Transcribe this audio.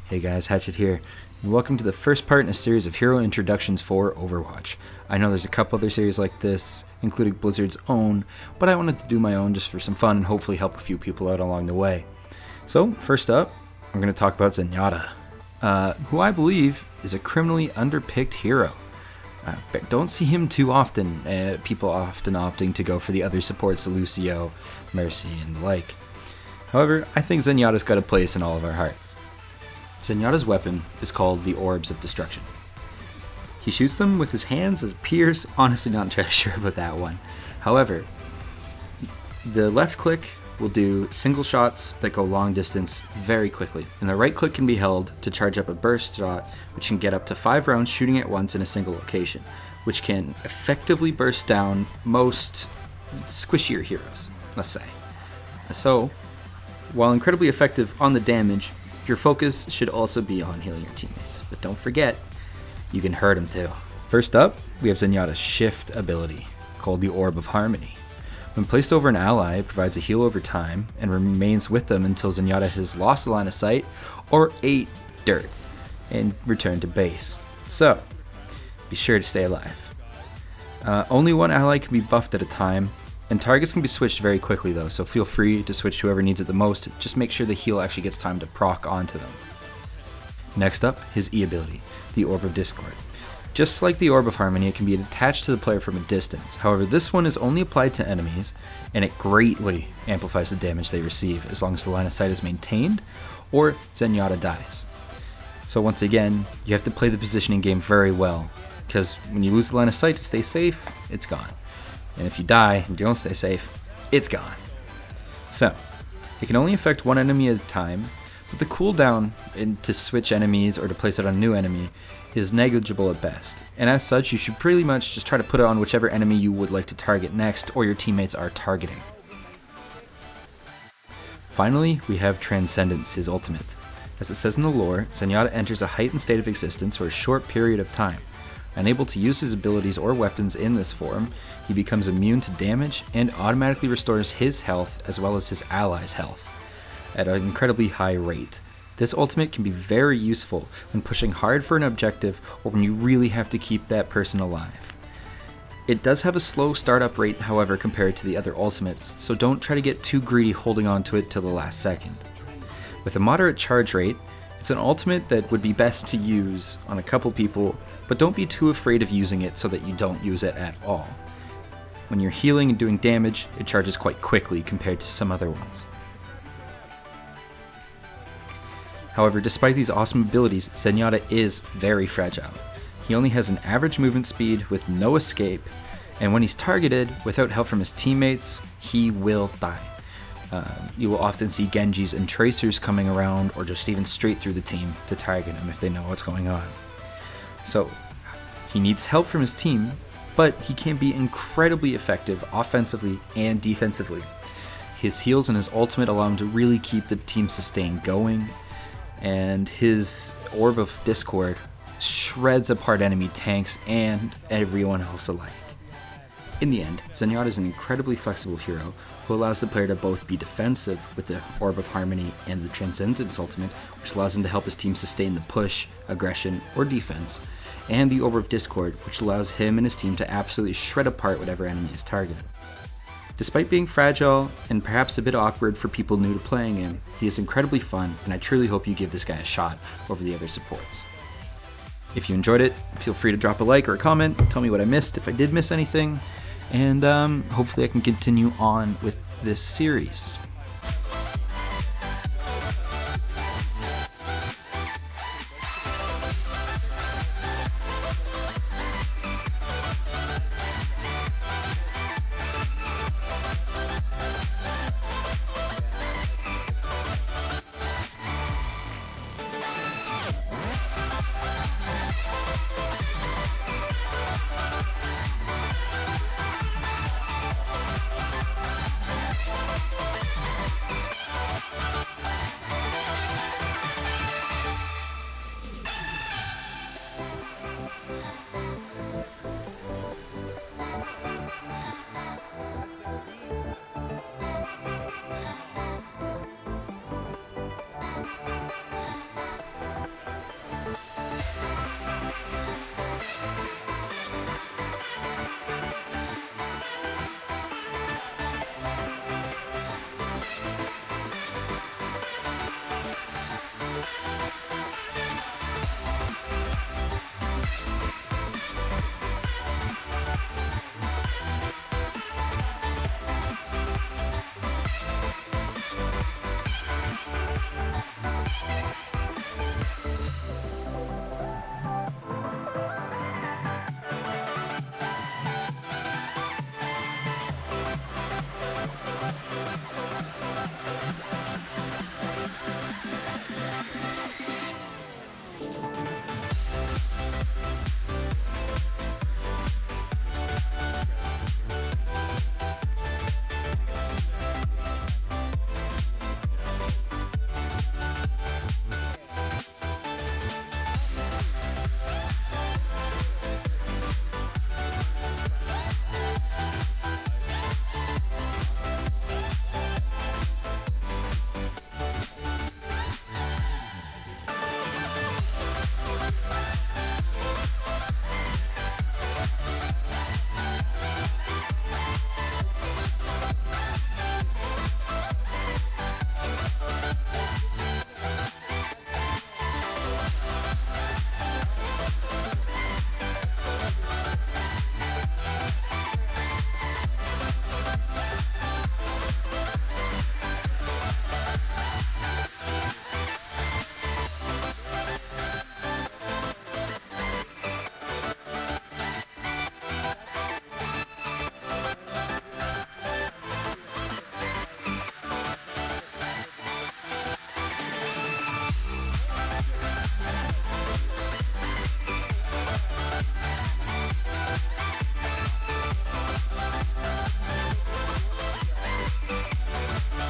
Hey guys, Hatchet here, and welcome to the first part in a series of hero introductions for Overwatch. I know there's a couple other series like this, including Blizzard's own, but I wanted to do my own just for some fun and hopefully help a few people out along the way. So, first up, I'm going to talk about Zenyatta, who I believe is a criminally underpicked hero. Don't see him too often, people often opting to go for the other supports, Lucio, Mercy, and the like. However, I think Zenyatta's got a place in all of our hearts. Zenyatta's weapon is called the Orbs of Destruction. He shoots them with his hands as it appears, honestly not entirely sure about that one. However, the left click will do single shots that go long distance very quickly, and the right click can be held to charge up a burst shot which can get up to 5 rounds shooting at once in a single location, which can effectively burst down most squishier heroes, let's say. So, while incredibly effective on the damage, your focus should also be on healing your teammates, but don't forget, you can hurt them too. First up, we have Zenyatta's Shift ability, called the Orb of Harmony. When placed over an ally, it provides a heal over time and remains with them until Zenyatta has lost the line of sight or ate dirt and returned to base. So, be sure to stay alive. Only one ally can be buffed at a time, and targets can be switched very quickly though, so feel free to switch to whoever needs it the most, just make sure the heal actually gets time to proc onto them. Next up, his E ability, the Orb of Discord. Just like the Orb of Harmony, it can be attached to the player from a distance. However, this one is only applied to enemies, and it greatly amplifies the damage they receive as long as the line of sight is maintained, or Zenyatta dies. So once again, you have to play the positioning game very well, because when you lose the line of sight to stay safe, it's gone. And if you die and don't stay safe, it's gone. So, it can only affect one enemy at a time, but the cooldown to switch enemies or to place it on a new enemy is negligible at best. And as such, you should pretty much just try to put it on whichever enemy you would like to target next or your teammates are targeting. Finally, we have Transcendence, his ultimate. As it says in the lore, Zenyatta enters a heightened state of existence for a short period of time. Unable to use his abilities or weapons in this form, he becomes immune to damage and automatically restores his health as well as his allies' health at an incredibly high rate. This ultimate can be very useful when pushing hard for an objective or when you really have to keep that person alive. It does have a slow startup rate, however, compared to the other ultimates, so don't try to get too greedy holding on to it till the last second. With a moderate charge rate, it's an ultimate that would be best to use on a couple people, but don't be too afraid of using it so that you don't use it at all. When you're healing and doing damage, it charges quite quickly compared to some other ones. However, despite these awesome abilities, Zenyatta is very fragile. He only has an average movement speed with no escape, and when he's targeted without help from his teammates, he will die. You will often see Genjis and Tracers coming around or just even straight through the team to target him if they know what's going on. So, he needs help from his team, but he can be incredibly effective offensively and defensively. His heals and his ultimate allow him to really keep the team sustained going, and his Orb of Discord shreds apart enemy tanks and everyone else alike. In the end, Zenyatta is an incredibly flexible hero who allows the player to both be defensive with the Orb of Harmony and the Transcendence ultimate, which allows him to help his team sustain the push, aggression, or defense, and the Orb of Discord, which allows him and his team to absolutely shred apart whatever enemy is targeted. Despite being fragile and perhaps a bit awkward for people new to playing him, he is incredibly fun, and I truly hope you give this guy a shot over the other supports. If you enjoyed it, feel free to drop a like or a comment, tell me what I missed if I did miss anything, and hopefully I can continue on with this series.